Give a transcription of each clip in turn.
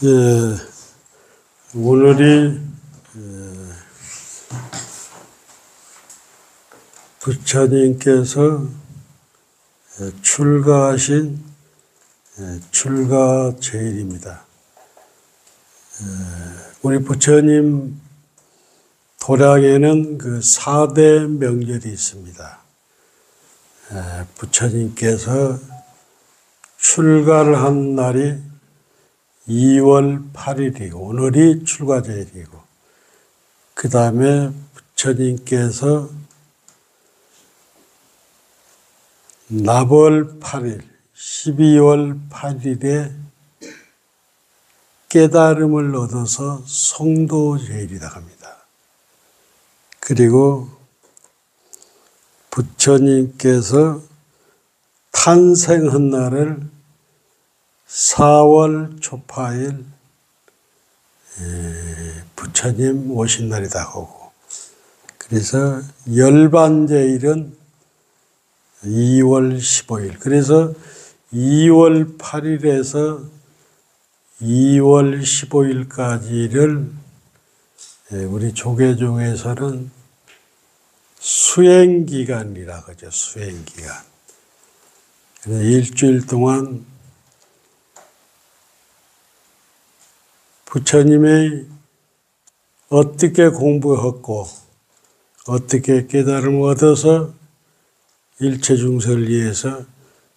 예, 오늘이 부처님께서 출가하신 출가제일입니다. 우리 부처님 도량에는 그 4대 명절이 있습니다. 부처님께서 출가를 한 날이 2월 8일이고 오늘이 출가제일이고 그 다음에 부처님께서 납월 8일 12월 8일에 깨달음을 얻어서 성도제일이라고 합니다. 그리고 부처님께서 탄생한 날을 4월 초파일 부처님 오신 날이다 하고, 그래서 열반제일은 2월 15일, 그래서 2월 8일에서 2월 15일까지를 우리 조계종에서는 수행기간이라고 하죠. 수행기간. 그래서 일주일 동안 부처님의 어떻게 공부했고 어떻게 깨달음을 얻어서 일체 중생을 위해서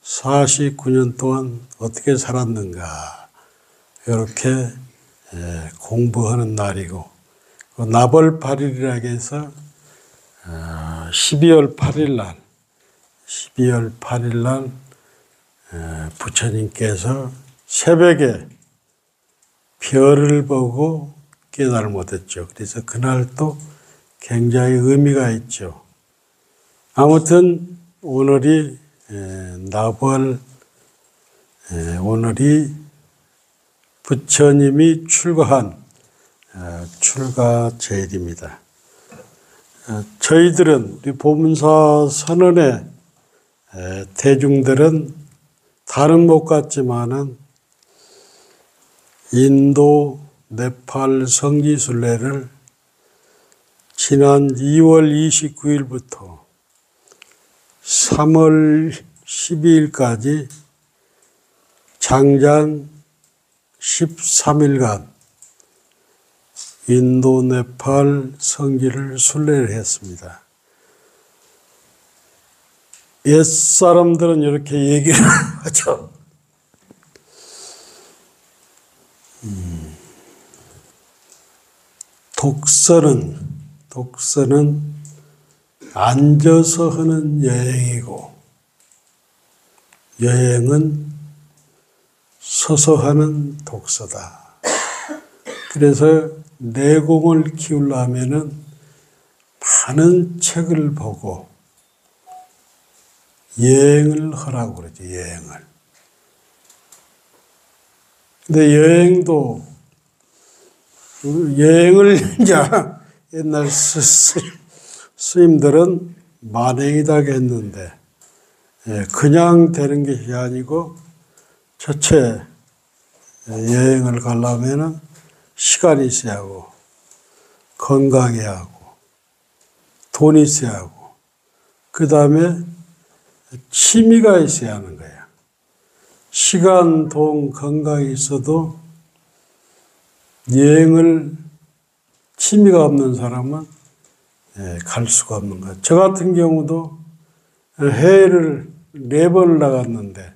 49년 동안 어떻게 살았는가 이렇게 공부하는 날이고, 납월 8일이라고 해서 12월 8일 날 부처님께서 새벽에 별을 보고 깨달음을 얻었죠. 그래서 그날도 굉장히 의미가 있죠. 아무튼 오늘이 오늘이 부처님이 출가한 출가제일입니다. 저희들은 우리 보문사 선언의 대중들은 다른 못 같지만은 인도 네팔 성지순례를 지난 2월 29일부터 3월 12일까지 장장 13일간 인도 네팔 성지를 순례를 했습니다. 옛사람들은 이렇게 얘기를 하죠. 독서는 앉아서 하는 여행이고 여행은 서서 하는 독서다. 그래서 내공을 키우려면은 많은 책을 보고 여행을 하라고 그러죠. 여행을. 근데 여행을 이제 옛날 스님들은 만행이다 했는데 그냥 되는 것이 아니고 첫째 여행을 가려면 시간이 있어야 하고 건강해야 하고 돈이 있어야 하고 그 다음에 취미가 있어야 하는 거야. 시간, 돈, 건강이 있어도 여행을 취미가 없는 사람은 갈 수가 없는 거야. 저 같은 경우도 해외를 4번을 나갔는데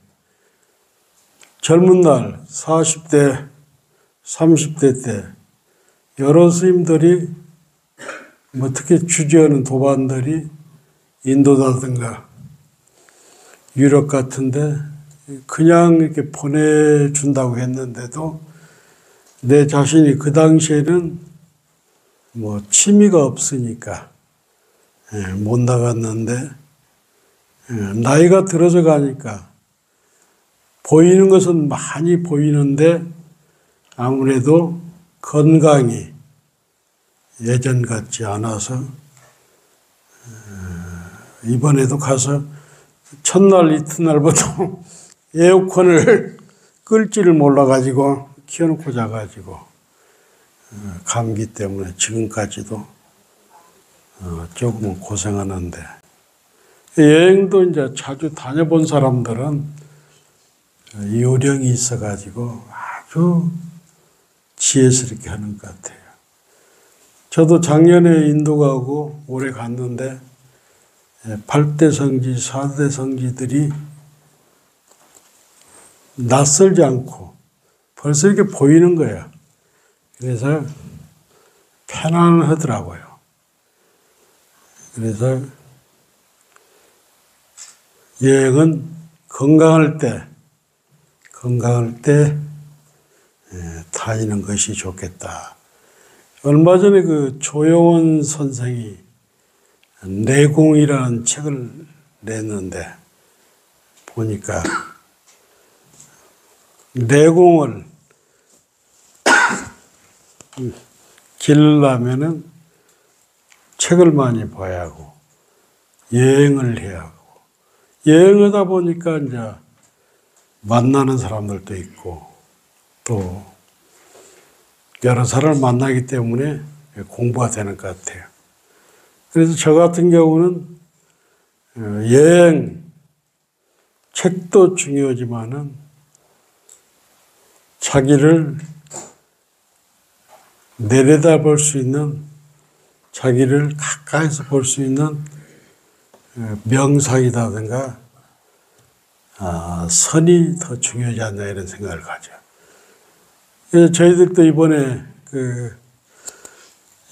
젊은 날 40대, 30대 때 여러 스님들이 특히 주재하는 도반들이 인도라든가 유럽 같은데 그냥 이렇게 보내준다고 했는데도 내 자신이 그 당시에는 취미가 없으니까 못 나갔는데 나이가 들어서 가니까 보이는 것은 많이 보이는데 아무래도 건강이 예전 같지 않아서 이번에도 가서 첫날 이튿날부터 에어컨을 끌지를 몰라가지고 키워놓고 자가지고 감기 때문에 지금까지도 조금은 고생하는데, 여행도 이제 자주 다녀본 사람들은 요령이 있어가지고 아주 지혜스럽게 하는 것 같아요. 저도 작년에 인도 가고 올해 갔는데 8대 성지, 4대 성지들이 낯설지 않고 벌써 이렇게 보이는 거예요. 그래서 편안하더라고요. 그래서 여행은 건강할 때 다니는 것이 좋겠다. 얼마 전에 그 조용원 선생이 내공이라는 책을 냈는데 보니까 내공을 기르려면은 책을 많이 봐야 하고 여행을 해야 하고, 여행하다 보니까 이제 만나는 사람들도 있고 또 여러 사람을 만나기 때문에 공부가 되는 것 같아요. 그래서 저 같은 경우는 여행, 책도 중요하지만은 자기를 내려다볼 수 있는, 자기를 가까이서 볼 수 있는 명상이라든가 선이 더 중요하지 않나 이런 생각을 가져요. 그래서 저희들도 이번에 그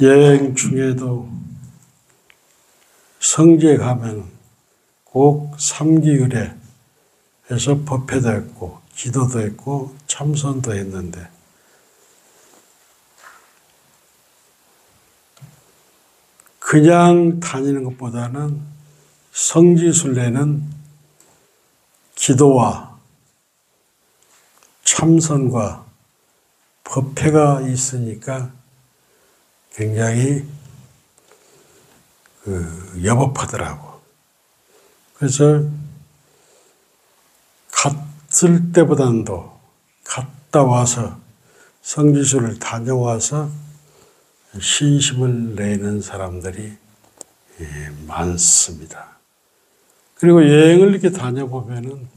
여행 중에도 성지에 가면 꼭 3기의례 해서 법회도 했고 기도도 했고 참선도 했는데, 그냥 다니는 것보다는 성지순례는 기도와 참선과 법회가 있으니까 굉장히 여법하더라고. 그래서 갔을 때보다도 갔다 와서 성지순을 다녀와서 신심을 내는 사람들이 많습니다. 그리고 여행을 이렇게 다녀보면은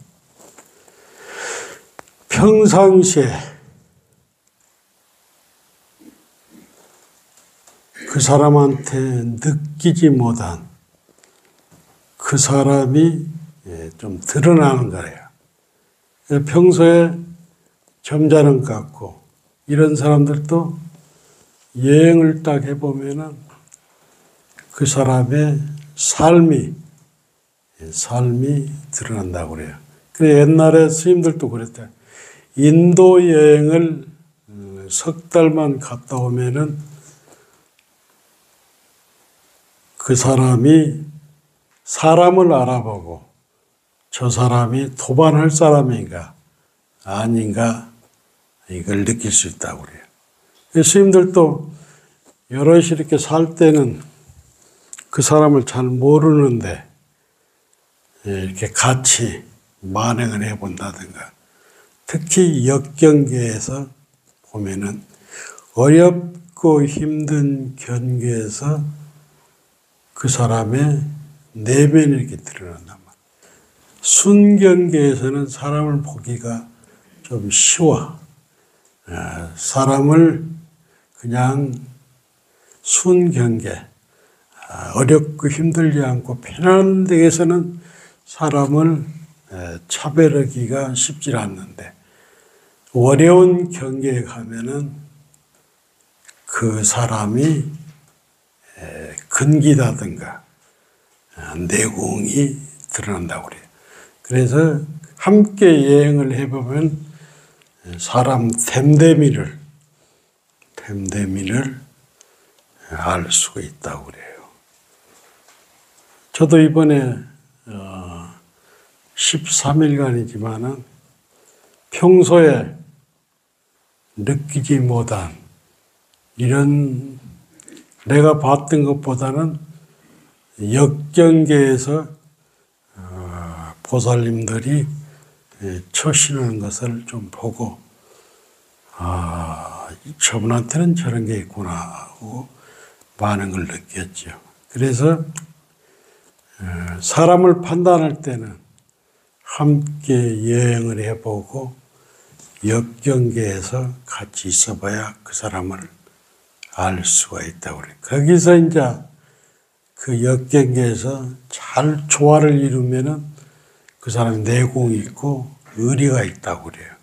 평상시에 그 사람한테 느끼지 못한 그 사람이 좀 드러나는 거예요. 평소에 점잖은 것 같고 이런 사람들도 여행을 딱 해보면은 그 사람의 삶이 드러난다고 그래요. 그래 옛날에 스님들도 그랬대요. 인도 여행을 석 달만 갔다 오면은 그 사람이 사람을 알아보고 저 사람이 도반할 사람인가 아닌가 이걸 느낄 수 있다고 그래요. 스님들도 여럿이 이렇게 살 때는 그 사람을 잘 모르는데 이렇게 같이 만행을 해본다든가, 특히 역경계에서 보면은 어렵고 힘든 경계에서 그 사람의 내면이 이렇게 드러난단 말이에요. 순경계에서는 사람을 보기가 좀 쉬워. 사람을 그냥 순경계, 어렵고 힘들지 않고 편안한 데에서는 사람을 차별하기가 쉽지 않는데, 어려운 경계에 가면은 그 사람이 근기라든가 내공이 드러난다고 그래요. 그래서 함께 여행을 해보면 사람 됨됨이를 알 수가 있다고 그래요. 저도 이번에 13일간이지만은 평소에 느끼지 못한 이런 내가 봤던 것보다는 역경계에서 보살님들이 처신하는 것을 좀 보고 저분한테는 저런 게 있구나 하고 많은 걸 느꼈죠. 그래서 사람을 판단할 때는 함께 여행을 해보고 역경계에서 같이 있어봐야 그 사람을 알 수가 있다고 그래요. 거기서 이제 그 역경계에서 잘 조화를 이루면은 그 사람이 내공이 있고 의리가 있다고 그래요.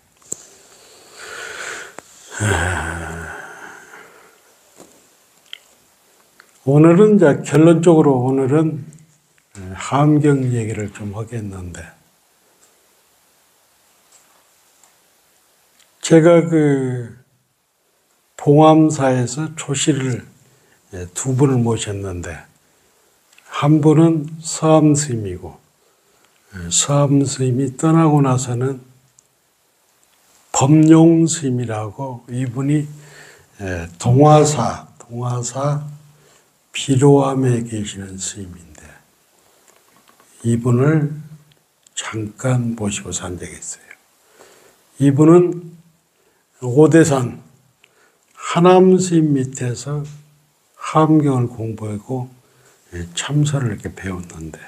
오늘은 이제 결론적으로 오늘은 함경 얘기를 좀 하겠는데, 제가 그 봉암사에서 조실을 두 분을 모셨는데, 한 분은 서암 스님이고, 서암 스님이 떠나고 나서는 법룡 스님이라고, 이분이 동화사 비로암에 계시는 스님인데, 이분을 잠깐 모시고 산 적이 있어요. 이분은 오대산 하남 스님 밑에서 함경을 공부하고 참선을 이렇게 배웠는데,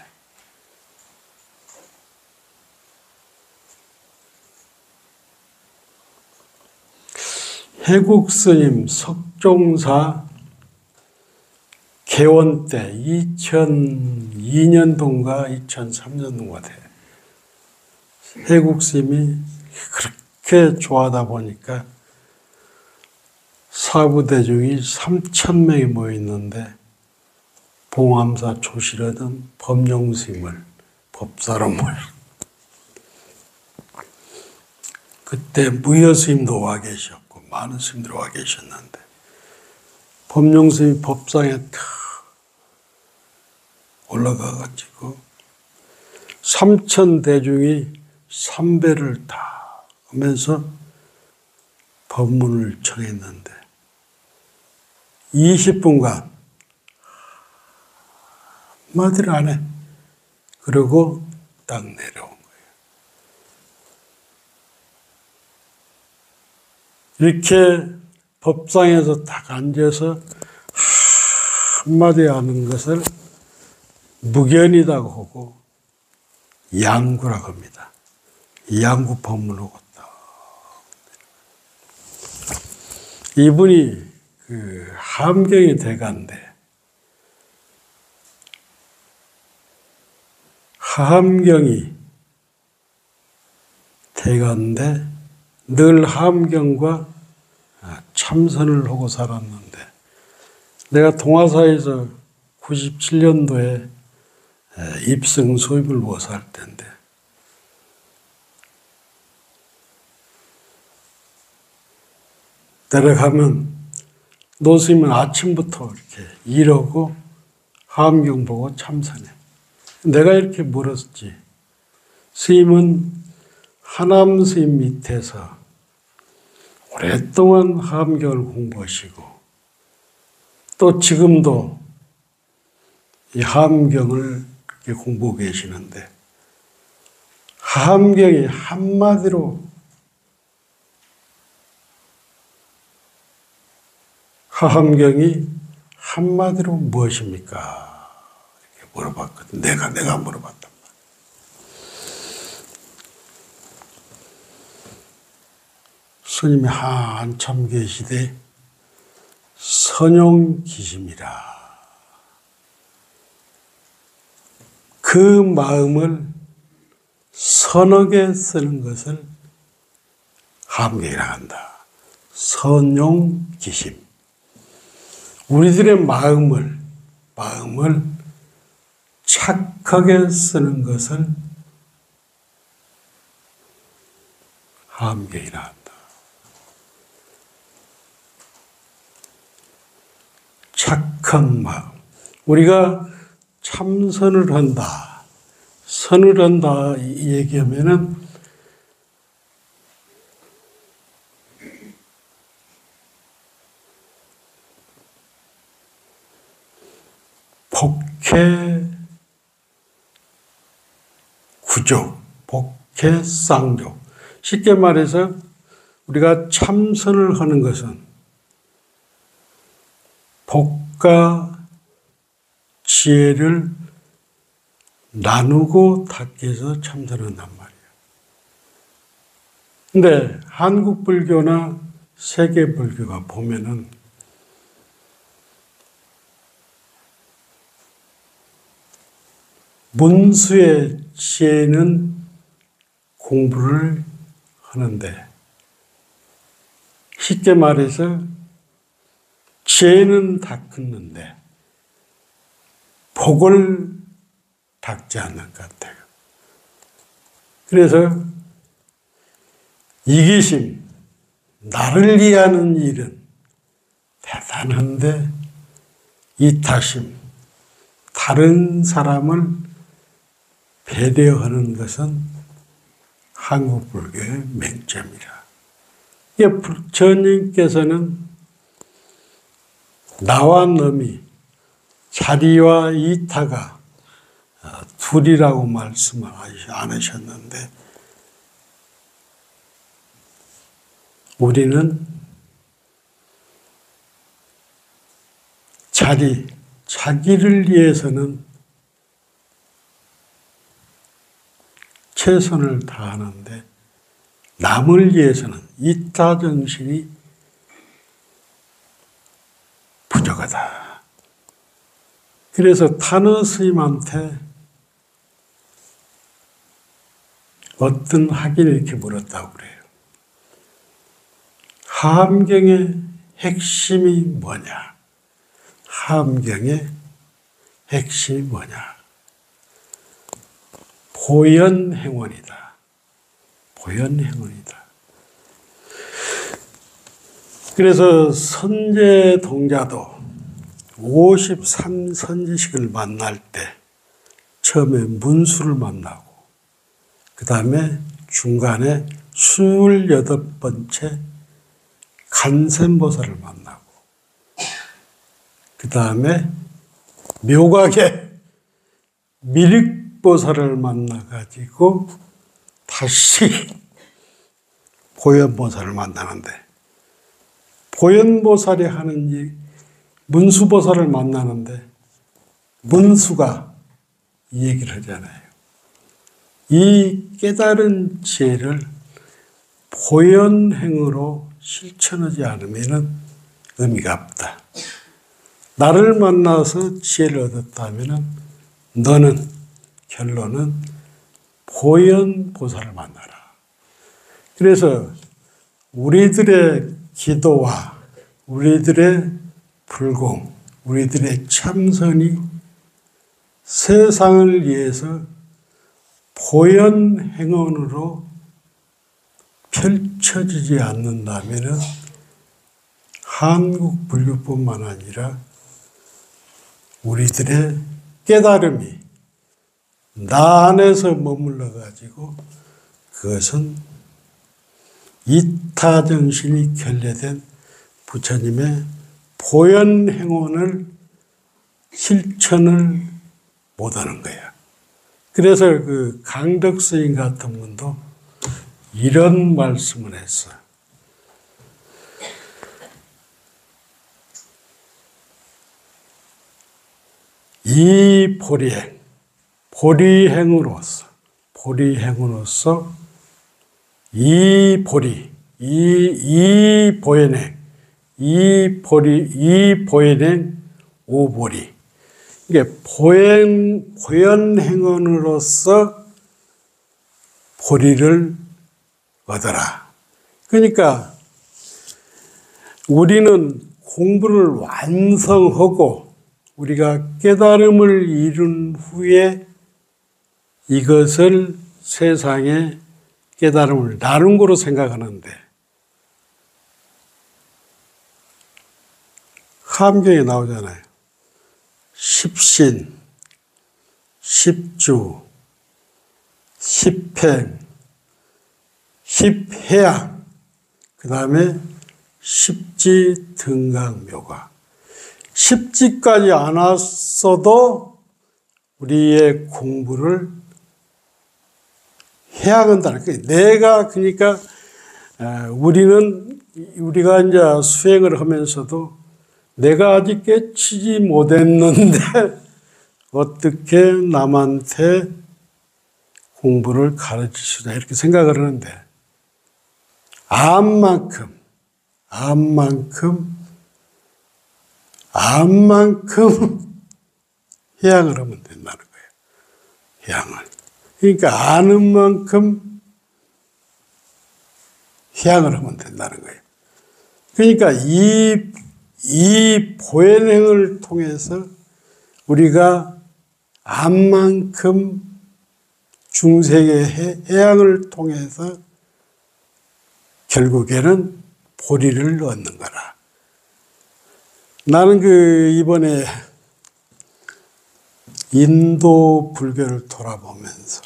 해국 스님 석종사 개원 때 2002년도인가 2003년도인가 돼. 해국 스님이 그렇게 좋아하다 보니까 사부대중이 3,000명이 모였는데, 봉암사 조실하던 법룡 스님을 법사로 모여. 그때 무여 스님도 와 계셨고 많은 스님들 와 계셨는데, 법룡 스님이 법상에 올라가가지고 3,000대중이 삼배를 다 하면서 법문을 청했는데 20분간 한마디를 안 해. 그리고 딱 내려온 거예요. 이렇게 법상에서 딱 앉아서 한마디 하는 것을 무견이라고 하고 양구라고 합니다. 양구 법문하고 딱. 이분이 그 함경의 대가인데, 함경이 대가인데 늘 함경과 참선을 하고 살았는데, 내가 동화사에서 97년도에 입성 수입을 모셔 할 때인데, 내려가면 노스님은 아침부터 이렇게 일하고 함경 보고 참선해. 내가 이렇게 물었지. 스님은 하남 스님 밑에서 오랫동안 함경을 공부하시고, 또 지금도 이 함경을 공부하고 계시는데, 함경이 한마디로 무엇입니까? 이렇게 물어봤거든. 내가 물어봤단 말이야. 스님이 한참 계시되 선용기심이라. 그 마음을 선하게 쓰는 것을 함경이라 한다. 선용기심. 우리들의 마음을 착하게 쓰는 것을 함경이라 한다. 착한 마음. 우리가 참선을 한다, 선을 한다 이 얘기하면은 복해 구족, 복해 쌍족. 쉽게 말해서 우리가 참선을 하는 것은 복과 지혜를 나누고 닿기 위해서 참선한단 말이에요. 근데 한국 불교나 세계 불교가 보면은 문수의 지혜는 공부를 하는데, 쉽게 말해서 지혜는 닦는데 복을 닦지 않는 것 같아요. 그래서 이기심, 나를 위하는 일은 대단한데 이타심, 다른 사람을 배려하는 것은 한국 불교의 맹점이라. 부처님께서는 나와 너미, 자리와 이타가 둘이라고 말씀을 안 하셨는데, 우리는 자기를 위해서는 최선을 다하는데 남을 위해서는 이타정신이 부족하다. 그래서 탄어 스님한테 어떤 학인이 이렇게 물었다고 그래요. 하암경의 핵심이 뭐냐? 하암경의 핵심이 뭐냐? 보현행원이다. 보현행원이다. 그래서 선제동자도 53선지식을 만날 때 처음에 문수를 만나고, 그 다음에 중간에 28번째 간센보살을 만나고, 그 다음에 묘각의 미륵보살을 만나가지고 다시 보현보살을 만나는데, 보현보살이 하는 일, 문수보살을 만나는데 문수가 이 얘기를 하잖아요. 이 깨달은 지혜를 보현행으로 실천하지 않으면 의미가 없다. 나를 만나서 지혜를 얻었다면 너는 결론은 보현보살을 만나라. 그래서 우리들의 기도와 우리들의 불공, 우리들의 참선이 세상을 위해서 보현행원으로 펼쳐지지 않는다면 한국 불교뿐만 아니라 우리들의 깨달음이 나 안에서 머물러 가지고 그것은 이타정신이 결례된 부처님의 보현행원을 실천을 못하는 거야. 그래서 그 강덕스님 같은 분도 이런 말씀을 했어. 이 보리행, 보리행으로서 이 보리, 이 보현행, 이 보현행, 오보리. 이게 보현행원으로서 보리를 얻어라. 그러니까 우리는 공부를 완성하고 우리가 깨달음을 이룬 후에 이것을 세상에 깨달음을 나눈 거로 생각하는데, 하암경에 나오잖아요. 십신, 십주, 십행, 십해양, 그 다음에 십지 등강묘가. 십지까지 안 왔어도 우리의 공부를 해야 한다는 거예요. 내가 그러니까 우리가 이제 수행을 하면서도 내가 아직 깨치지 못했는데 어떻게 남한테 공부를 가르칠 수다 이렇게 생각을 하는데 암만큼 해양을 하면 된다는 거예요. 해양을. 그러니까 아는 만큼 해양을 하면 된다는 거예요. 그러니까 이 보현행을 통해서 우리가 암만큼 중생의 해양을 통해서 결국에는 보리를 얻는 거라. 나는 이번에 인도 불교를 돌아보면서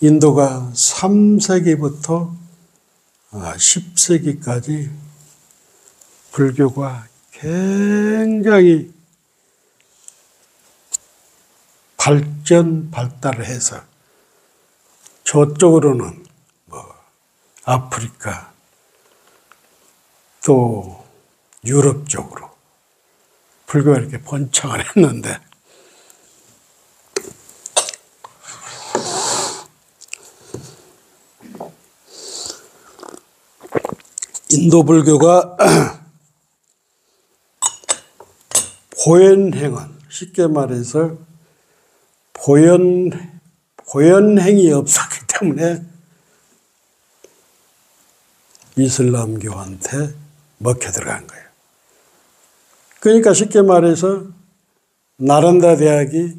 인도가 3세기부터 10세기까지 불교가 굉장히 발달을 해서 저쪽으로는 아프리카 또 유럽 쪽으로 불교가 이렇게 번창을 했는데 인도 불교가 보현행은 쉽게 말해서 보현행이 없었기 때문에 이슬람교한테 먹혀 들어간 거예요. 그러니까 쉽게 말해서 나란다 대학이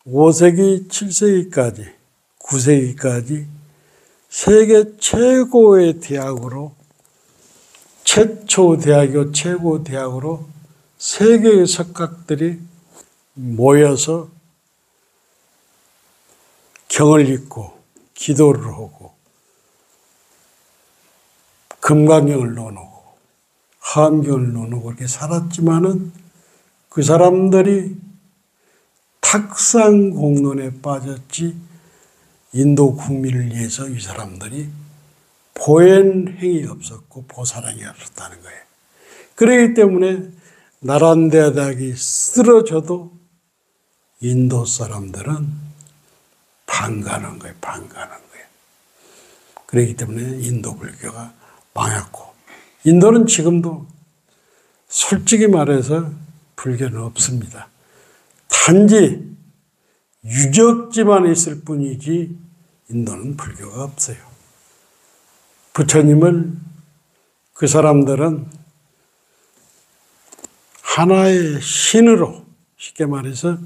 5세기, 7세기까지, 9세기까지 세계 최고의 대학으로 최초 대학이고 최고 대학으로 세계의 석학들이 모여서 경을 읽고 기도를 하고 금강경을 논하고 화엄경을 논하고 이렇게 살았지만은 그 사람들이 탁상공론에 빠졌지 인도 국민을 위해서 이 사람들이 보현행이 없었고 보살행이 없었다는 거예요. 그렇기 때문에 나란다 대학이 쓰러져도 인도 사람들은 반가는 거예요. 그렇기 때문에 인도 불교가 망했고 인도는 지금도 솔직히 말해서 불교는 없습니다. 단지 유적지만 있을 뿐이지 인도는 불교가 없어요. 부처님을 그 사람들은 하나의 신으로 쉽게 말해서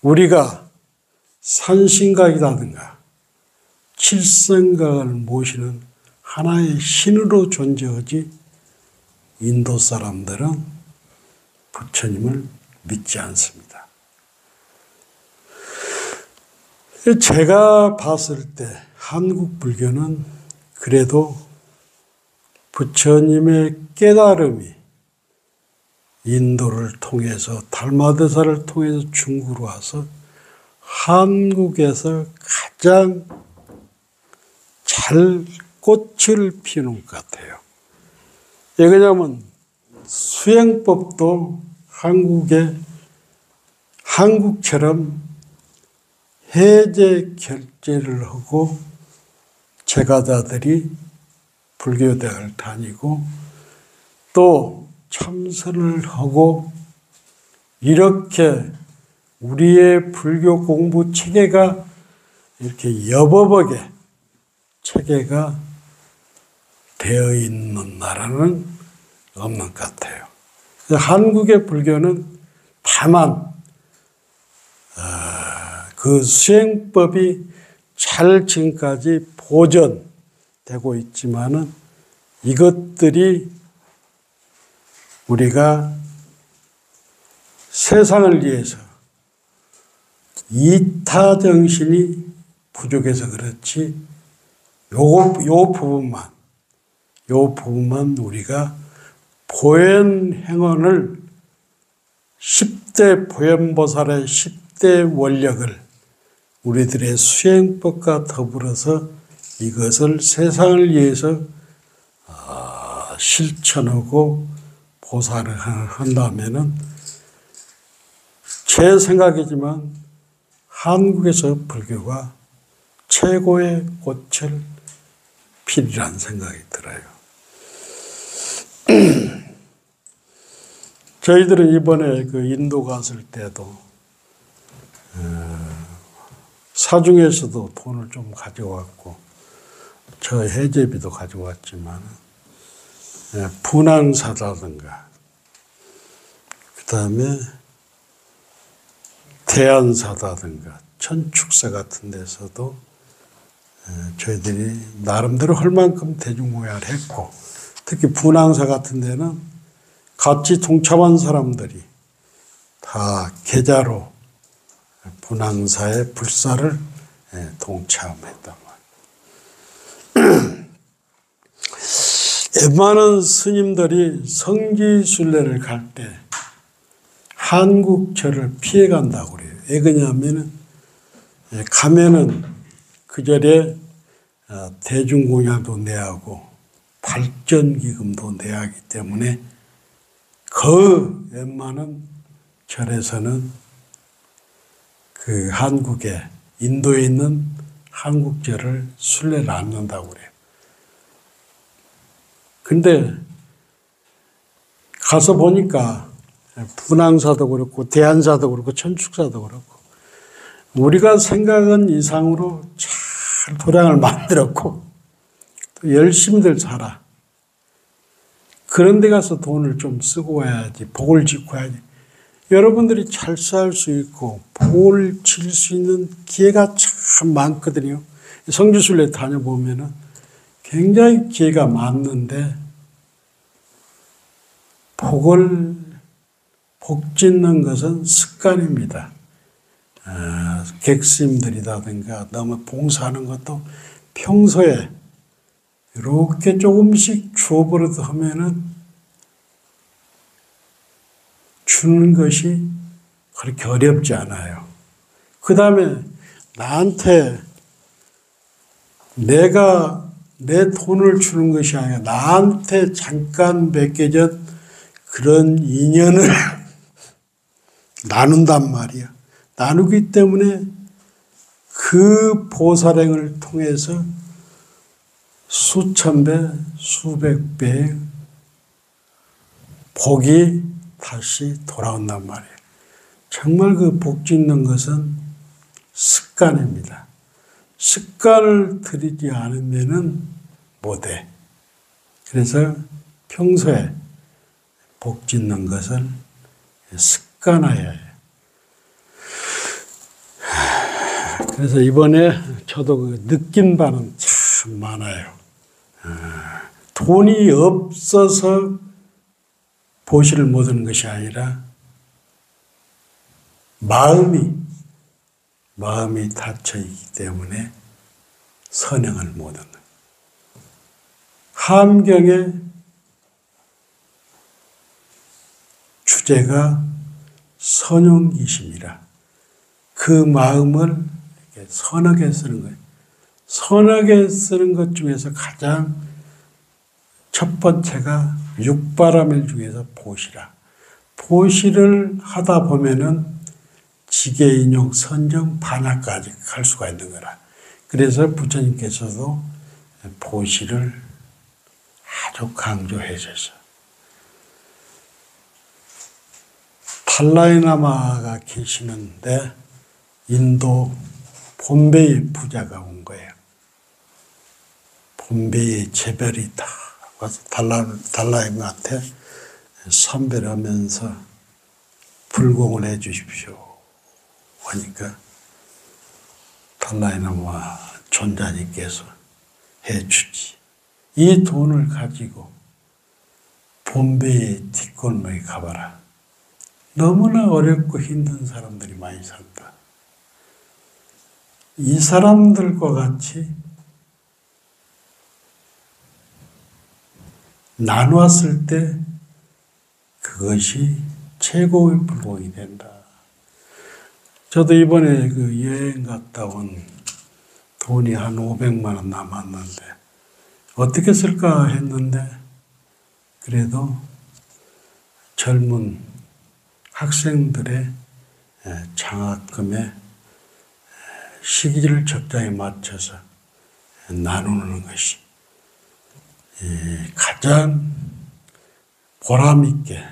우리가 산신각이라든가 칠성각을 모시는 하나의 신으로 존재하지 인도 사람들은 부처님을 믿지 않습니다. 제가 봤을 때 한국 불교는 그래도 부처님의 깨달음이 인도를 통해서 달마드사를 통해서 중국으로 와서 한국에서 가장 잘 꽃을 피우는 것 같아요. 왜냐하면 수행법도 한국처럼 해제 결제를 하고 제가자들이 불교대학을 다니고 또 참선을 하고 이렇게 우리의 불교 공부 체계가 이렇게 여법하게 체계가 되어 있는 나라는 없는 것 같아요. 한국의 불교는 다만 그 수행법이 잘 지금까지 보존되고 있지만은 이것들이 우리가 세상을 위해서 이타 정신이 부족해서 그렇지 요 부분만 우리가 보현행원을 10대 보현보살의 10대 원력을 우리들의 수행법과 더불어서 이것을 세상을 위해서 실천하고 보살을 한다면은 제 생각이지만 한국에서 불교가 최고의 꽃을 피리라는 생각이 들어요. 저희들은 이번에 그 인도 갔을 때도 사중에서도 돈을 좀 가져왔고 저 해제비도 가져왔지만 분황사라든가 그 다음에 대안사라든가 천축사 같은 데서도 저희들이 나름대로 할 만큼 대중공양을 했고 특히 분황사 같은 데는 같이 동참한 사람들이 다 계좌로 분황사의 불사를 동참했단 말이에요. 웬만한 스님들이 성지순례를 갈 때 한국절을 피해간다고 그래요. 왜 그러냐면은 가면은 그 절에 대중공양도 내야 하고 발전기금도 내야 하기 때문에 그 웬만한 절에서는 그 한국에 인도에 있는 한국절을 순례를 안 한다고 그래요. 근데 가서 보니까 분황사도 그렇고 대안사도 그렇고 천축사도 그렇고 우리가 생각한 이상으로 잘 도량을 만들었고 또 열심히들 살아. 그런 데 가서 돈을 좀 쓰고 와야지. 복을 짓고 와야지. 여러분들이 잘 살 수 있고 복을 질 수 있는 기회가 참 많거든요. 성지순례 다녀보면은 굉장히 기회가 많는데 복 짓는 것은 습관입니다. 객스님들이라든가 너무 봉사하는 것도 평소에 이렇게 조금씩 주어버릇 하면은 주는 것이 그렇게 어렵지 않아요. 그 다음에 나한테 내가 내 돈을 주는 것이 아니라 나한테 잠깐 맺겨진 그런 인연을 나눈단 말이야. 나누기 때문에 그 보살행을 통해서 수천 배, 수백 배의 복이 다시 돌아온단 말이에요. 정말 그 복 짓는 것은 습관입니다. 습관을 들이지 않으면은 못해. 그래서 평소에 복 짓는 것을 습관화해야 해요. 그래서 이번에 저도 그 느낀 바는 참 많아요. 돈이 없어서 보시를 못 하는 것이 아니라 마음이 닫혀있기 때문에 선행을 못 하는 거예요. 함경의 주제가 선용기심이라 그 마음을 이렇게 선하게 쓰는 거예요. 선하게 쓰는 것 중에서 가장 첫 번째가 육바라밀 중에서 보시라. 보시를 하다 보면은 지계인용, 선정, 반야까지 갈 수가 있는 거라. 그래서 부처님께서도 보시를 아주 강조해 주셨어요. 달라이라마가 계시는데 인도 봄베이 부자가 온 거예요. 봄베이 제별이 다 와서 달라이마한테 선배를 하면서 불공을 해 주십시오 하니까 달라이라마 존자님께서 해 주지. 이 돈을 가지고 봄베이 뒷골목에 가봐라. 너무나 어렵고 힘든 사람들이 많이 산다. 이 사람들과 같이 나누었을 때 그것이 최고의 불공이 된다. 저도 이번에 그 여행 갔다 온 돈이 한 500만 원 남았는데 어떻게 쓸까 했는데 그래도 젊은 학생들의 장학금의 시기를 적당히 맞춰서 나누는 것이 가장 보람 있게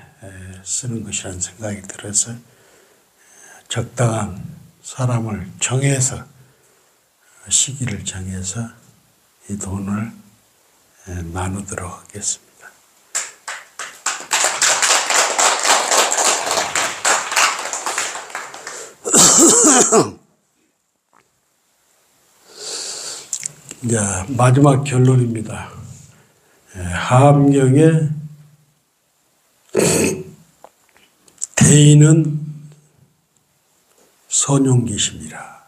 쓰는 것이라는 생각이 들어서 적당한 사람을 정해서 시기를 정해서 이 돈을 나누도록 하겠습니다. 이제 마지막 결론입니다. 하암경의 대인은 선용기심이라.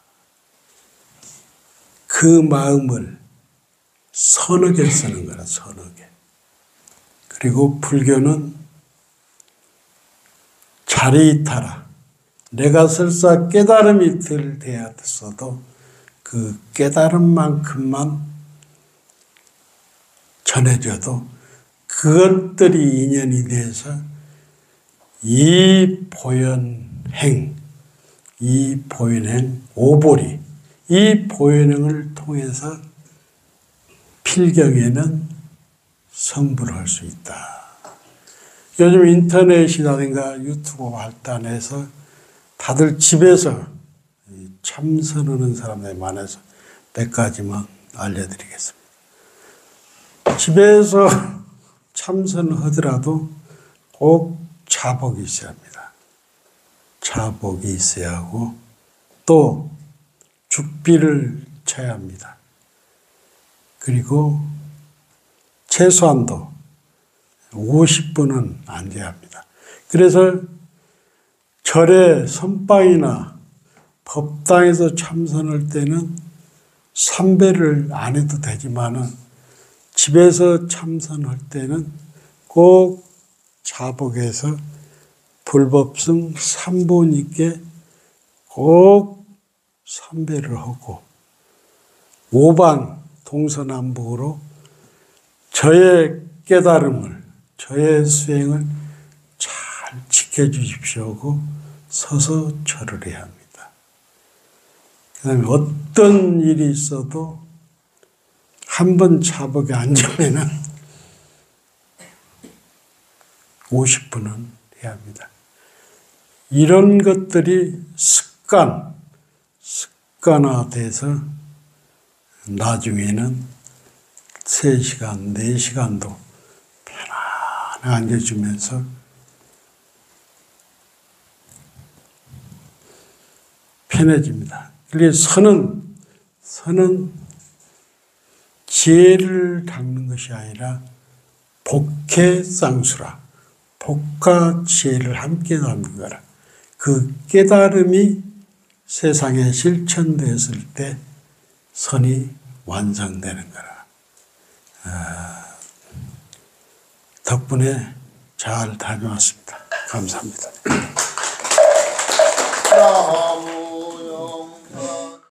그 마음을 선하게 쓰는 거라, 선하게. 그리고 불교는 자리이타라. 내가 설사 깨달음이 덜 되었어도 그 깨달음만큼만 전해줘도 그것들이 인연이 돼서 이 보현행, 오보리, 이 보현행을 통해서 필경에는 성불을 할 수 있다. 요즘 인터넷이라든가 유튜브 발달해서 다들 집에서 참선하는 사람들이 많아서 몇 가지만 알려드리겠습니다. 집에서 참선하더라도 꼭 자복이 있어야 합니다. 자복이 있어야 하고 또 죽비를 쳐야 합니다. 그리고 최소한도 50분은 앉아야 합니다. 그래서 절에 선방이나 법당에서 참선할 때는 삼배를 안 해도 되지만은 집에서 참선할 때는 꼭 자복해서 불법승 3분이께 꼭 삼배를 하고 오반 동서남북으로 저의 깨달음을, 저의 수행을 잘 지켜주십시오 하고 서서 절을 해야 합니다. 그 다음에 어떤 일이 있어도 한 번 자복에 앉으면은 50분은 해야 합니다. 이런 것들이 습관화돼서 나중에는 3시간, 4시간도 편안하게 앉아주면서 편해집니다. 그래서 선은 지혜를 닦는 것이 아니라 복해쌍수라. 복과 지혜를 함께 닦는 거라. 그 깨달음이 세상에 실천되었을 때 선이 완성되는 거라. 덕분에 잘 다녀왔습니다. 감사합니다.